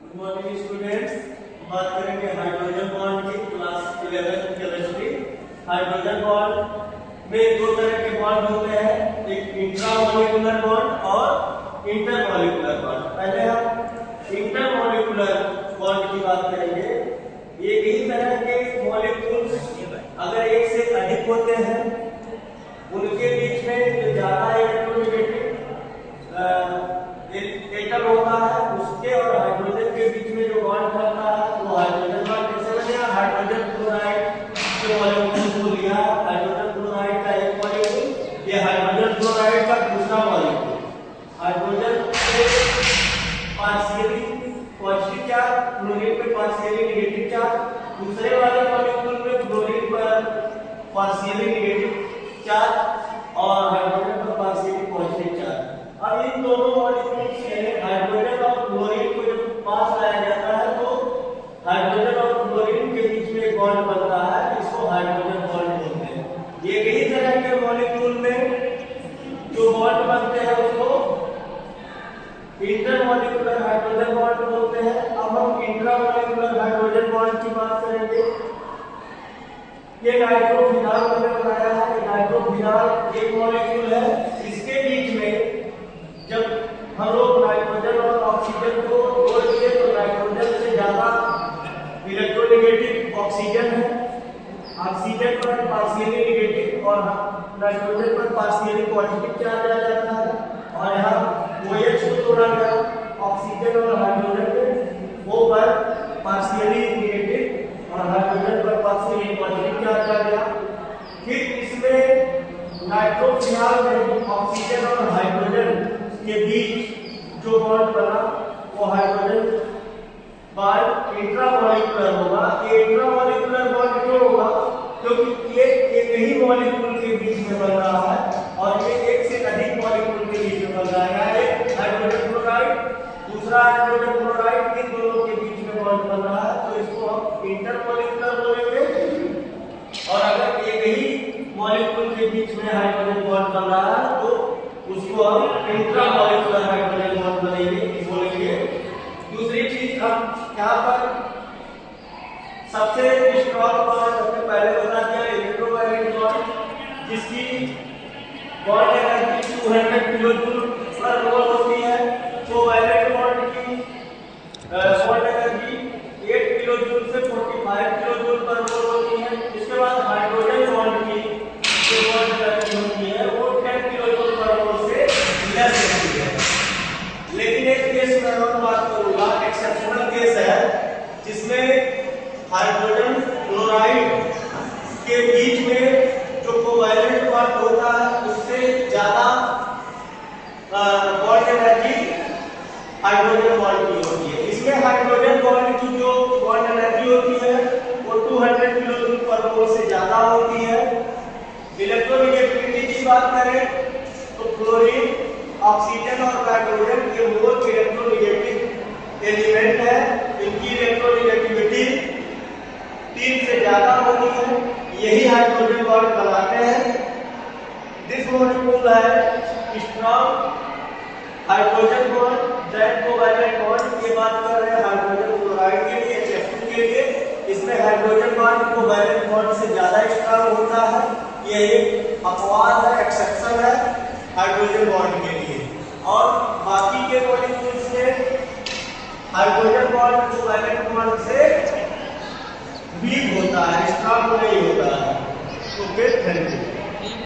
Good morning students. बात करेंगे hydrogen bond की। Class 11 chemistry. हाइड्रोजन बॉन्ड में दो तरह के बॉन्ड होते हैं, एक इंट्रामॉलिक्यूलर बॉन्ड और इंटरमॉलिक्यूलर बॉन्ड। पहले हम इंटरमॉलिक्यूलर बॉन्ड की बात करेंगे। ये इस तरह के मॉलिक्यूल्स अगर एक से अधिक होते हैं, उनके बीच में जो ज्यादा इलेक्ट्रोनेगेटिव एटम होता है, उसके और हाइड्रोजन के बीच में जो बॉन्ड बनता है वो हाइड्रोजन बॉन्ड कैसे बनेगा। हाइड्रोजन क्लोराइड के मॉलिक्यूल को लिया, हाइड्रोजन क्लोराइड का एक मॉलिक्यूल, ये हाइड्रोजन क्लोराइड का दूसरा मॉलिक्यूल। हाइड्रोजन पे पार्शियली पॉजिटिव चार्ज, क्लोरीन पे पार्शियली नेगेटिव चार्ज, दूसरे वाले मॉलिक्यूल में क्लोरीन पर पार्शियली नेगेटिव चार्ज और हाइड्रोजन पर पार्शियली पॉजिटिव चार्ज। अब इन दोनों मॉलिक्यूल्स में हाइड्रोजन और क्लोरीन को जब पास लाया जाता है तो हाइड्रोजन और क्लोरीन के बीच में एक बॉन्ड बनता है, इसको हाइड्रोजन बॉन्ड बोलते हैं। ये कई तरह के मॉलिक्यूल में जो बॉन्ड बनते हैं उसको इंटरमॉलिक्यूलर हाइड्रोजन बॉन्ड बोलते हैं। अब हम इंट्रामॉलिक्यूलर हाइड्रोजन बॉन्ड की बात करेंगे। ये नाइट्रोफिनॉल मैंने बताया है। नाइट्रोफिनॉल एक मॉलिक्यूल है, इसके बीच में जब हम लोग नाइट्रोजन और ऑक्सीजन को जोड़ दिए तो नाइट्रोजन से ज्यादा इलेक्ट्रोनेगेटिव ऑक्सीजन है, ऑक्सीजन पर पार्शियली नेगेटिव और नाइट्रोजन पर पार्शियली पॉजिटिव चार्ज आ जाता है। और यहाँ OH को जोड़ा गया ऑक्सीजन और हाइड्रोजन में, वो पर पार्शियली नेगेटिव और हाइड्रोजन पर पार्शियली पॉजिटिव चार्ज आ गया। फिर इसमें नाइट्रोफिनॉल में ऑक्सीजन और हाइड्रोजन के बीच जो बॉन्ड बना वो हाइड्रोजन बॉन्ड इंट्रामॉलिक्यूलर होगा। ये इंट्रामॉलिक्यूलर बॉन्ड क्यों होगा? क्योंकि ये एक ही मॉलिक्यूल के बीच में बन रहा है और ये एक से अधिक मॉलिक्यूल के बीच में बन रहा है। एक हाइड्रोजन क्लोराइड, दूसरा हाइड्रोजन क्लोराइड, इन दोनों के बीच में बॉन्ड बन रहा है, तो इसको हम इंटरमॉलिक्यूलर बोलेंगे। और अगर एक ही मॉलिक्यूल के बीच में हाइड्रोजन बॉन्ड बन रहा है तो उसको हम इंट्रामॉलिक्यूलर हाइड्रोजन बॉन्ड बोलेंगे। दूसरी चीज हम यहाँ पर सबसे स्ट्रॉन्ग बॉन्ड हमने पहले बता दिया, इलेक्ट्रोवायलेंट बॉन्ड, जिसकी bond energy 200 kilo joule per mole होती है। तो वायलेंट बॉन्ड की बॉन्ड एनर्जी 8 किलो जूल से 45 किलो जूल पर मोल होती है। इसके बाद हाइड्रोजन बॉन्ड की जो बॉन्ड एनर्जी होती है वो 10 किलो जूल पर मोल से लेस होती है। लेकिन एक केस में मैं बात करूंगा, एक्सेप्शनल केस है, जिसमें हाइड्रोजन क्लोराइड के बीच में जो कोवैलेंट बॉन्ड होता है उससे ज्यादा बॉन्ड एनर्जी हाइड्रोजन बॉन्ड की होती है। इसमें हाइड्रोजन बॉन्ड की जो बॉन्ड एनर्जी होती है वो 200 किलो जूल पर मोल से ज्यादा होती है। इलेक्ट्रोनेगेटिविटी की बात करें तो क्लोरीन, ऑक्सीजन और नाइट्रोजन ये मोर इलेक्ट्रोनेगेटिव एलिमेंट है, इनकी इलेक्ट्रोनेगेटिविटी 3 से ज्यादा होती है, यही हाइड्रोजन बॉन्ड बनाते हैं। दिस मॉलिक्यूल है strong hydrogen bond that covalent bond. ये बात कर रहे हैं हाइड्रोजन क्लोराइड के लिए, HF2 के लिए। इसमें हाइड्रोजन बॉन्ड कोवैलेंट बॉन्ड से ज्यादा स्ट्रॉन्ग होता है। ये एक अपवाद है, एक्सेप्शन है हाइड्रोजन बॉन्ड के लिए। और बाकी के मॉलिक्यूल्स में हाइड्रोजन बॉन्ड कोवैलेंट बॉन्ड से वीक होता है, स्ट्रॉन्ग नहीं होता है।